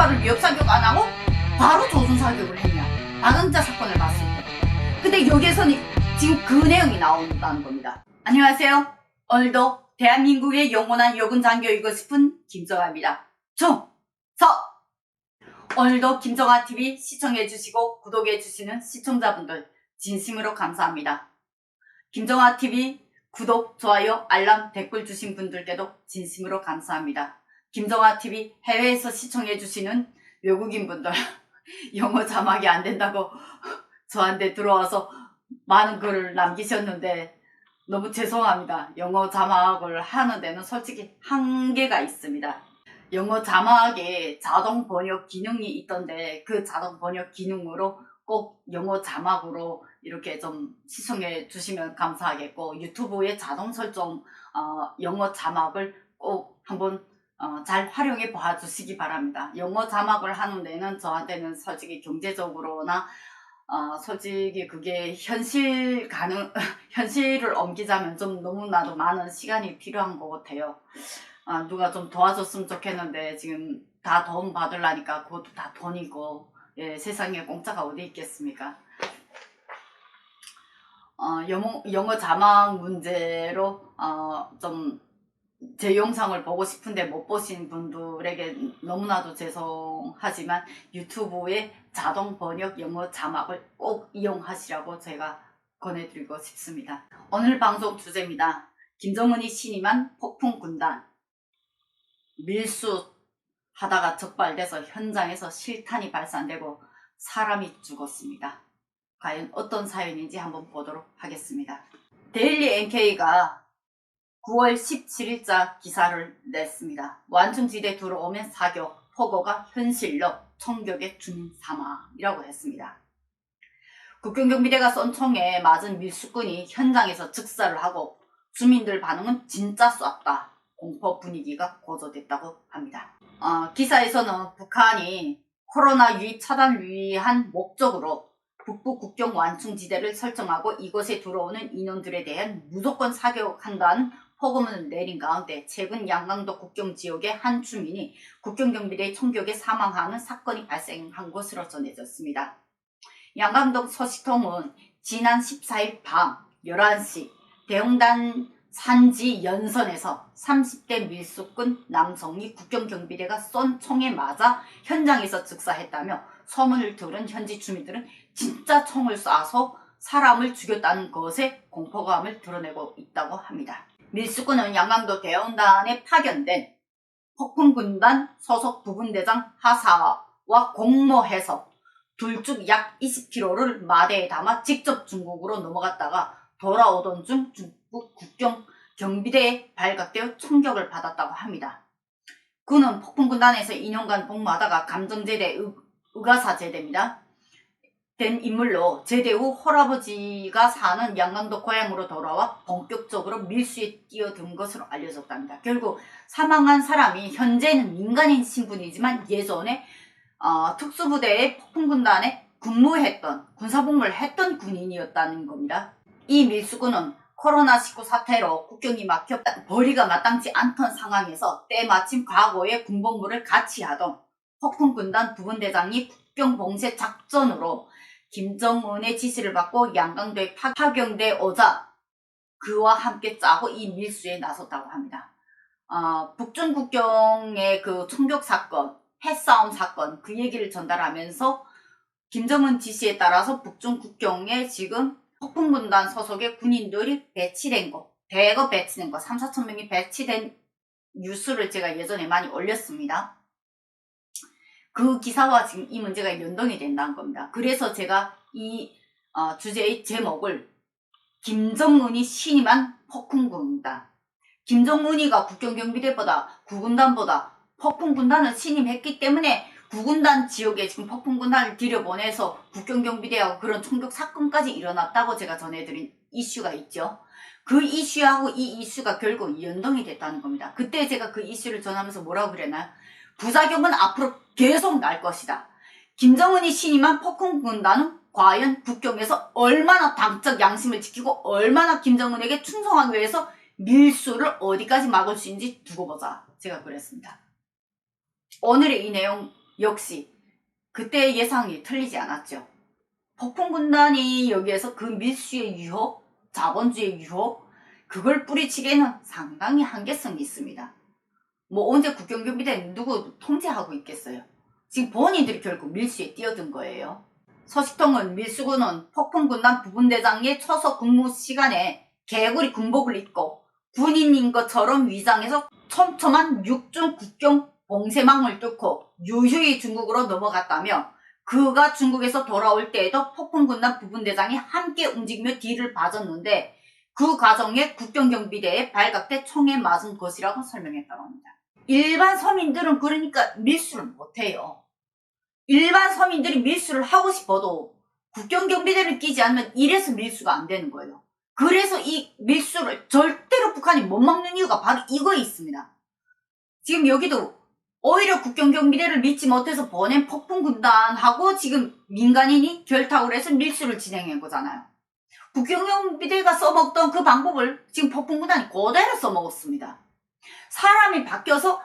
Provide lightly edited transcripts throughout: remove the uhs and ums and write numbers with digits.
바로 위협 사격 안 하고 바로 조준 사격을 했냐. 박은자 사건을 봤을 때. 근데 여기에서는 지금 그 내용이 나온다는 겁니다. 안녕하세요. 오늘도 대한민국의 영원한 여군 장교이고 싶은 김정아입니다. 충성! 오늘도 김정아TV 시청해주시고 구독해주시는 시청자분들 진심으로 감사합니다. 김정아TV 구독, 좋아요, 알람, 댓글 주신 분들께도 진심으로 감사합니다. 김정아TV 해외에서 시청해주시는 외국인분들 영어 자막이 안 된다고 저한테 들어와서 많은 글을 남기셨는데 너무 죄송합니다. 영어 자막을 하는 데는 솔직히 한계가 있습니다. 영어 자막에 자동 번역 기능이 있던데 그 자동 번역 기능으로 꼭 영어 자막으로 이렇게 좀 시청해 주시면 감사하겠고, 유튜브의 자동 설정 영어 자막을 꼭 한번 잘 활용해 봐 주시기 바랍니다. 영어 자막을 하는 데는 저한테는 솔직히 경제적으로나 솔직히 그게 현실을 옮기자면 좀 너무나도 많은 시간이 필요한 것 같아요. 누가 좀 도와줬으면 좋겠는데 지금 다 도움 받으려니까 그것도 다 돈이고, 예, 세상에 공짜가 어디 있겠습니까? 영어 자막 문제로 좀 제 영상을 보고 싶은데 못 보신 분들에게 너무나도 죄송하지만 유튜브의 자동 번역 영어 자막을 꼭 이용하시라고 제가 권해드리고 싶습니다. 오늘 방송 주제입니다. 김정은이 신임한 폭풍군단. 밀수하다가 적발돼서 현장에서 실탄이 발산되고 사람이 죽었습니다. 과연 어떤 사연인지 한번 보도록 하겠습니다. 데일리 NK가 9월 17일자 기사를 냈습니다. 완충지대 들어오면 사격, 포고가 현실로 총격의 주민 사망이라고 했습니다. 국경경비대가 쏜 총에 맞은 밀수꾼이 현장에서 즉사를 하고 주민들 반응은 진짜 쐈다. 공포 분위기가 고조됐다고 합니다. 기사에서는 북한이 코로나 유입 차단을 위한 목적으로 북부 국경 완충지대를 설정하고 이곳에 들어오는 인원들에 대한 무조건 사격한다는 포고문을 내린 가운데 최근 양강도 국경지역의 한 주민이 국경경비대 총격에 사망하는 사건이 발생한 것으로 전해졌습니다. 양강동 소식통은 지난 14일 밤 11시 대흥단 산지 연선에서 30대 밀수꾼 남성이 국경경비대가 쏜 총에 맞아 현장에서 즉사했다며 소문을 들은 현지 주민들은 진짜 총을 쏴서 사람을 죽였다는 것에 공포감을 드러내고 있다고 합니다. 밀수꾼은 양강도 대흥단에 파견된 폭풍군단 소속 부분대장 하사와 공모해서 둘쭉 약 20kg를 마대에 담아 직접 중국으로 넘어갔다가 돌아오던 중 중국 국경 경비대에 발각되어 총격을 받았다고 합니다. 그는 폭풍군단에서 2년간 복무하다가 감정제대 의가사제대입니다. 된 인물로 제대 후 홀아버지가 사는 양강도 고향으로 돌아와 본격적으로 밀수에 뛰어든 것으로 알려졌답니다. 결국 사망한 사람이 현재는 민간인 신분이지만 예전에 특수부대의 폭풍군단에 근무했던, 군사복무를 했던 군인이었다는 겁니다. 이 밀수꾼은 코로나19 사태로 국경이 막혀 벌이가 마땅치 않던 상황에서 때마침 과거에 군복무를 같이 하던 폭풍군단 부분대장이 국경봉쇄 작전으로 김정은의 지시를 받고 양강도에 파견돼 오자 그와 함께 짜고 이 밀수에 나섰다고 합니다. 북중 국경의 그 총격 사건, 핵싸움 사건, 그 얘기를 전달하면서 김정은 지시에 따라서 북중 국경에 지금 폭풍군단 소속의 군인들이 배치된 거, 대거 배치된 거, 3,4천 명이 배치된 뉴스를 제가 예전에 많이 올렸습니다. 그 기사와 지금 이 문제가 연동이 된다는 겁니다. 그래서 제가 이 주제의 제목을 김정은이 신임한 폭풍군단, 김정은이가 국경경비대보다 구군단보다 폭풍군단을 신임했기 때문에 구군단 지역에 지금 폭풍군단을 들여보내서 국경경비대하고 그런 총격 사건까지 일어났다고 제가 전해드린 이슈가 있죠. 그 이슈하고 이 이슈가 결국 연동이 됐다는 겁니다. 그때 제가 그 이슈를 전하면서 뭐라고 그랬나요? 부작용은 앞으로 계속 날 것이다. 김정은이 신임한 폭풍군단은 과연 국경에서 얼마나 당적 양심을 지키고 얼마나 김정은에게 충성하기 위해서 밀수를 어디까지 막을 수 있는지 두고 보자. 제가 그랬습니다. 오늘의 이 내용 역시 그때의 예상이 틀리지 않았죠. 폭풍군단이 여기에서 그 밀수의 유혹, 자본주의 유혹, 그걸 뿌리치기에는 상당히 한계성이 있습니다. 뭐 언제 국경경비대 누구 통제하고 있겠어요. 지금 본인들이 결국 밀수에 뛰어든 거예요. 서식통은 밀수군은 폭풍군단 부분대장의 처소 근무 시간에 개구리 군복을 입고 군인인 것처럼 위장해서 촘촘한 육중 국경 봉쇄망을 뚫고 유유히 중국으로 넘어갔다며 그가 중국에서 돌아올 때에도 폭풍군단 부분대장이 함께 움직이며 뒤를 봐줬는데 그 과정에 국경경비대에 발각돼 총에 맞은 것이라고 설명했다고 합니다. 일반 서민들은 그러니까 밀수를 못해요. 일반 서민들이 밀수를 하고 싶어도 국경경비대를 끼지 않으면 이래서 밀수가 안 되는 거예요. 그래서 이 밀수를 절대로 북한이 못 막는 이유가 바로 이거에 있습니다. 지금 여기도 오히려 국경경비대를 믿지 못해서 보낸 폭풍군단하고 지금 민간인이 결탁을 해서 밀수를 진행한 거잖아요. 국경경비대가 써먹던 그 방법을 지금 폭풍군단이 그대로 써먹었습니다. 사람이 바뀌어서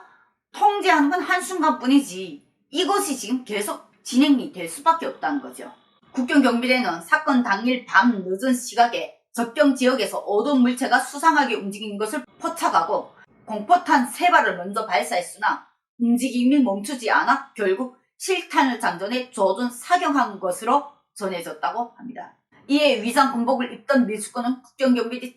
통제하는 건 한순간뿐이지 이것이 지금 계속 진행이 될 수밖에 없다는 거죠. 국경경비대는 사건 당일 밤 늦은 시각에 접경 지역에서 어두운 물체가 수상하게 움직이는 것을 포착하고 공포탄 3발을 먼저 발사했으나 움직임이 멈추지 않아 결국 실탄을 장전해 조준 사격한 것으로 전해졌다고 합니다. 이에 위장 군복을 입던 밀수꾼은 국경경비대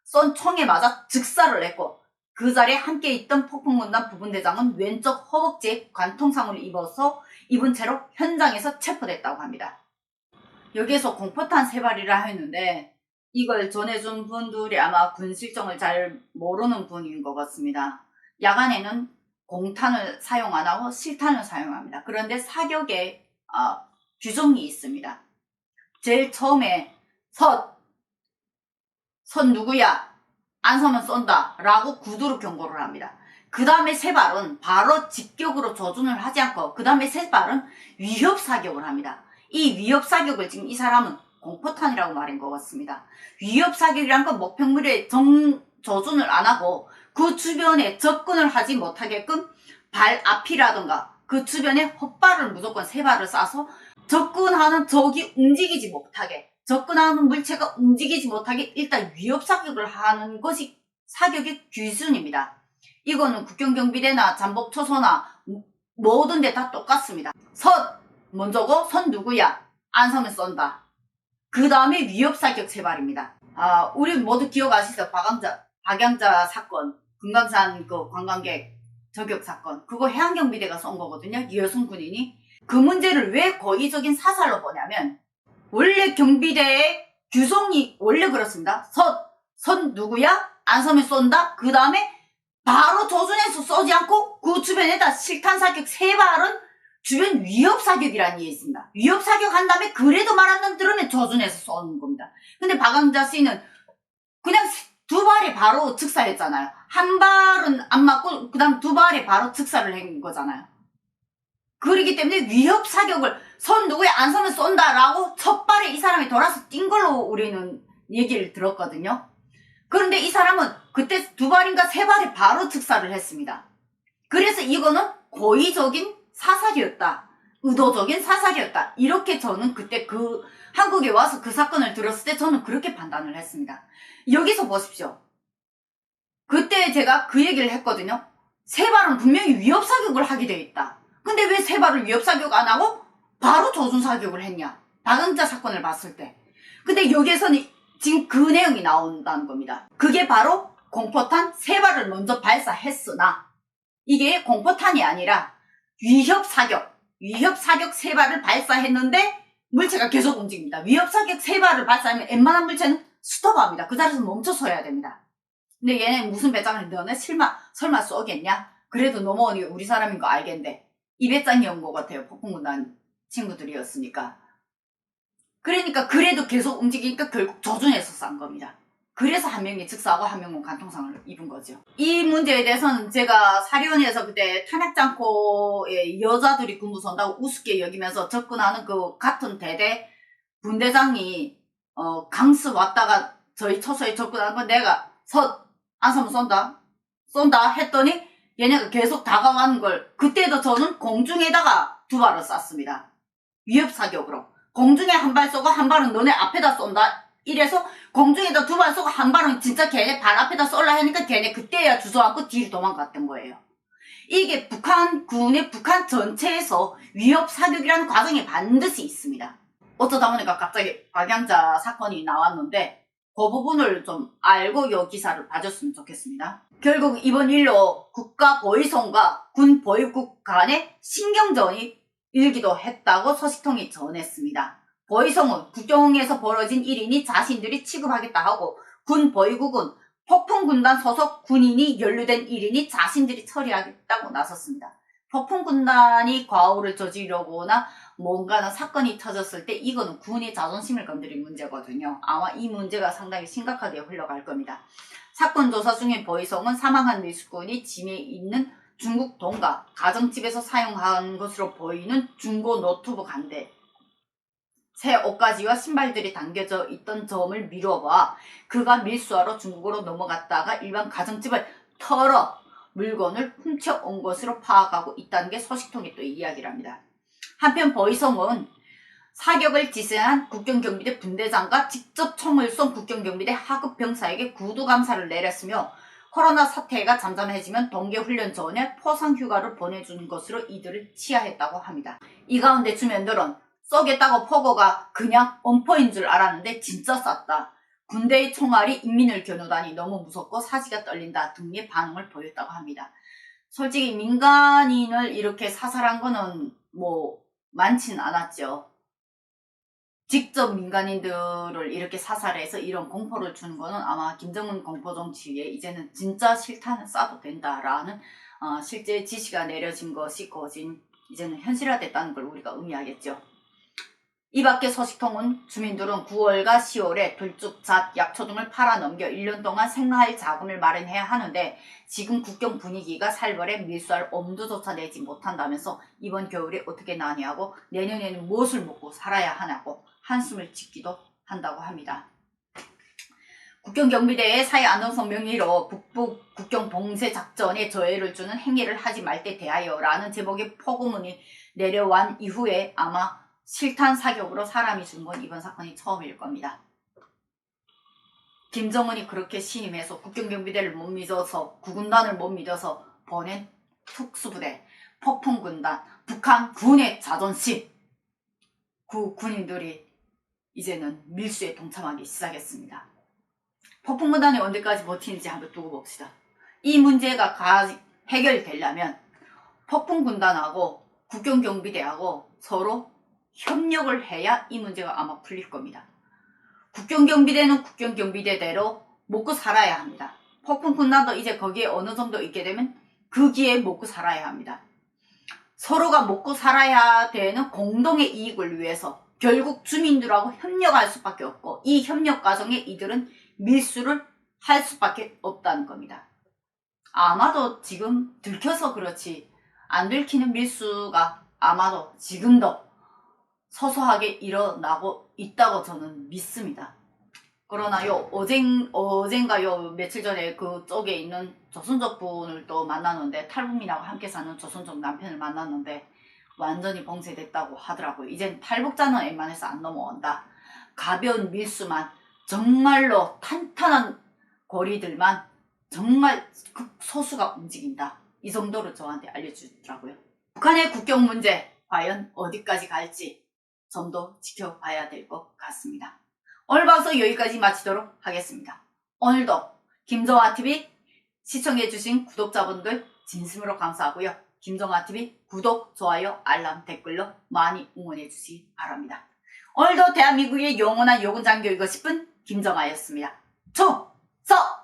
쏜 총에 맞아 즉사를 했고 그 자리에 함께 있던 폭풍군단 부분대장은 왼쪽 허벅지에 관통상을 입은 채로 현장에서 체포됐다고 합니다. 여기에서 공포탄 3발이라 했는데 이걸 전해준 분들이 아마 군 실정을 잘 모르는 분인 것 같습니다. 야간에는 공탄을 사용 안 하고 실탄을 사용합니다. 그런데 사격에 규정이 있습니다. 제일 처음에 선 누구야? 안 서면 쏜다 라고 구두로 경고를 합니다. 그 다음에 3발은 바로 직격으로 조준을 하지 않고 그 다음에 3발은 위협사격을 합니다. 이 위협사격을 지금 이 사람은 공포탄이라고 말한 것 같습니다. 위협사격이란 건 목표물에 조준을 안 하고 그 주변에 접근을 하지 못하게끔 발 앞이라든가 그 주변에 헛발을 무조건 3발을 쏴서 접근하는 적이 움직이지 못하게 접근하는 물체가 움직이지 못하게 일단 위협사격을 하는 것이 사격의 기준입니다. 이거는 국경경비대나 잠복초소나 모든 데 다 똑같습니다. 먼저고 선 누구야? 안 서면 쏜다. 그 다음에 위협사격 3발입니다. 우리 모두 기억하시죠? 박양자 사건, 금강산 그 관광객 저격 사건. 그거 해양경비대가 쏜 거거든요. 이여순 군인이. 그 문제를 왜 고의적인 사살로 보냐면 원래 경비대의 규정이 원래 그렇습니다. 선 누구야? 안 서면 쏜다. 그 다음에 바로 조준해서 쏘지 않고 그 주변에다 실탄 사격 3발은 주변 위협 사격이라는 게 있습니다. 위협 사격한 다음에 그래도 말 안 들으면 조준해서 쏘는 겁니다. 근데 박광자 씨는 그냥 2발에 바로 즉사했잖아요. 한 발은 안 맞고 그 다음 2발에 바로 즉사를 한 거잖아요. 그렇기 때문에 위협 사격을 선 누구에 안 서면 쏜다라고 첫 발에 이 사람이 돌아서 뛴 걸로 우리는 얘기를 들었거든요. 그런데 이 사람은 그때 2발인가 3발에 바로 즉사를 했습니다. 그래서 이거는 고의적인 사살이었다. 의도적인 사살이었다. 이렇게 저는 그때 한국에 와서 그 사건을 들었을 때 저는 그렇게 판단을 했습니다. 여기서 보십시오. 그때 제가 그 얘기를 했거든요. 3발은 분명히 위협사격을 하게 되어 있다. 근데 왜 3발을 위협사격 안 하고 바로 조준사격을 했냐. 박응자 사건을 봤을 때. 근데 여기에서는 지금 그 내용이 나온다는 겁니다. 그게 바로 공포탄 3발을 먼저 발사했으나 이게 공포탄이 아니라 위협사격 3발을 발사했는데 물체가 계속 움직입니다. 위협사격 3발을 발사하면 웬만한 물체는 스톱합니다. 그 자리에서 멈춰서야 됩니다. 근데 얘는 무슨 배짱을 너네 설마 쏘겠냐? 그래도 넘어오니 우리 사람인 거 알겠는데 이 배짱이 온 것 같아요. 폭풍군단 친구들이었으니까. 그러니까 그래도 계속 움직이니까 결국 조준해서 싼 겁니다. 그래서 한 명이 즉사하고 한 명은 관통상을 입은 거죠. 이 문제에 대해서는 제가 사리원에서 그때 탄약장코에 여자들이 근무 선다고 우습게 여기면서 접근하는 그 같은 대대 분대장이 강스 왔다가 저희 처소에 접근하는 건 내가 안 서면 쏜다 했더니 얘네가 계속 다가가는 걸 그때도 저는 공중에다가 두 발을 쐈습니다. 위협 사격으로. 공중에 한 발 쏘고 한 발은 너네 앞에다 쏜다. 이래서 공중에다 두 발 쏘고 한 발은 진짜 걔네 발 앞에다 쏠라 하니까 걔네 그때야 주저앉고 뒤로 도망갔던 거예요. 이게 북한군의 북한 전체에서 위협 사격이라는 과정이 반드시 있습니다. 어쩌다 보니까 갑자기 박양자 사건이 나왔는데 그 부분을 좀 알고 이 기사를 봐줬으면 좋겠습니다. 결국 이번 일로 국가보위성과 군보위국 간의 신경전이 일기도 했다고 소식통이 전했습니다. 보위성은 국경에서 벌어진 일이니 자신들이 취급하겠다 하고 군보위국은 폭풍군단 소속 군인이 연루된 일이니 자신들이 처리하겠다고 나섰습니다. 폭풍군단이 과오를 저지르거나 뭔가는 사건이 터졌을 때 이거는 군의 자존심을 건드린 문제거든요. 아마 이 문제가 상당히 심각하게 흘러갈 겁니다. 사건 조사 중인 보위성은 사망한 미수군이 짐에 있는 중국 동가 가정집에서 사용한 것으로 보이는 중고 노트북 한 대, 새 옷가지와 신발들이 담겨져 있던 점을 미뤄봐 그가 밀수하러 중국으로 넘어갔다가 일반 가정집을 털어 물건을 훔쳐온 것으로 파악하고 있다는 게 소식통이 또 이야기를 합니다. 한편 보위성은 사격을 지시한 국경경비대 분대장과 직접 총을 쏜 국경경비대 하급 병사에게 구두감사를 내렸으며 코로나 사태가 잠잠해지면 동계훈련 전에 포상휴가를 보내준 것으로 이들을 치하했다고 합니다. 이 가운데 주민들은 쏘겠다고 포고가 그냥 엄포인 줄 알았는데 진짜 쐈다. 군대의 총알이 인민을 겨누다니 너무 무섭고 사지가 떨린다 등의 반응을 보였다고 합니다. 솔직히 민간인을 이렇게 사살한 거는 뭐 많진 않았죠. 직접 민간인들을 이렇게 사살해서 이런 공포를 주는 거는 아마 김정은 공포정치에 이제는 진짜 실탄을 쏴도 된다라는 실제 지시가 내려진 것이 거진 이제는 현실화됐다는 걸 우리가 의미하겠죠. 이 밖에 소식통은 주민들은 9월과 10월에 들쭉, 잣, 약초 등을 팔아넘겨 1년 동안 생활 자금을 마련해야 하는데 지금 국경 분위기가 살벌해 밀수할 엄두조차 내지 못한다면서 이번 겨울에 어떻게 나냐고 내년에는 무엇을 먹고 살아야 하냐고 한숨을 짓기도 한다고 합니다. 국경경비대의 사회 안정성 명의로 북북 국경 봉쇄 작전에 저해를 주는 행위를 하지 말 때 대하여 라는 제목의 포고문이 내려온 이후에 아마 실탄 사격으로 사람이 죽은 건 이번 사건이 처음일 겁니다. 김정은이 그렇게 신임해서 국경경비대를 못 믿어서 구군단을 못 믿어서 보낸 특수부대, 폭풍군단, 북한 군의 자존심, 그 군인들이 이제는 밀수에 동참하기 시작했습니다. 폭풍군단이 언제까지 버티는지 한번 두고 봅시다. 이 문제가 해결되려면 폭풍군단하고 국경경비대하고 서로 협력을 해야 이 문제가 아마 풀릴 겁니다. 국경경비대는 국경경비대대로 먹고 살아야 합니다. 폭풍군단도 이제 거기에 어느 정도 있게 되면 그 기회에 먹고 살아야 합니다. 서로가 먹고 살아야 되는 공동의 이익을 위해서 결국 주민들하고 협력할 수밖에 없고 이 협력 과정에 이들은 밀수를 할 수밖에 없다는 겁니다. 아마도 지금 들켜서 그렇지 안 들키는 밀수가 아마도 지금도 서서하게 일어나고 있다고 저는 믿습니다. 그러나 어젠가 며칠 전에 그쪽에 있는 조선족 분을 또 만났는데 탈북민하고 함께 사는 조선족 남편을 만났는데 완전히 봉쇄됐다고 하더라고요. 이젠 탈북자는 웬만해서 안 넘어온다. 가벼운 밀수만 정말로 탄탄한 고리들만 정말 극소수가 움직인다. 이 정도로 저한테 알려주더라고요. 북한의 국경 문제 과연 어디까지 갈지 좀 더 지켜봐야 될 것 같습니다. 오늘 방송 여기까지 마치도록 하겠습니다. 오늘도 김정아TV 시청해주신 구독자분들 진심으로 감사하고요. 김정아TV 구독, 좋아요, 알람, 댓글로 많이 응원해주시기 바랍니다. 오늘도 대한민국의 영원한 요군장교이고 싶은 김정아였습니다. 충성!